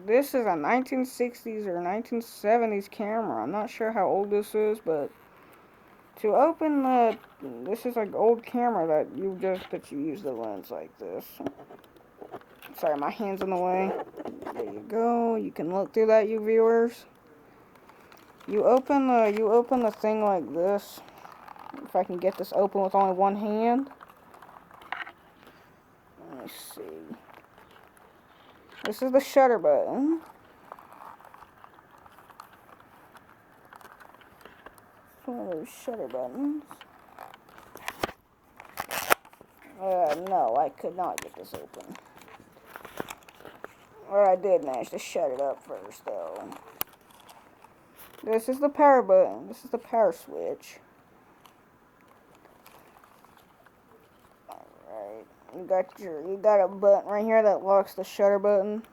This is a 1960s or 1970s camera. I'm not sure how old this is, but to open this is like old camera that you use the lens like this. Sorry, my hand's in the way. There you go. You can look through that, you viewers. You open the thing like this. If I can get this open with only one hand. Let me see. This is the shutter button. One of those shutter buttons. No, I could not get this open. Or I did manage to shut it up first, though. This is the power button. This is the power switch. Alright. You got a button right here that locks the shutter button.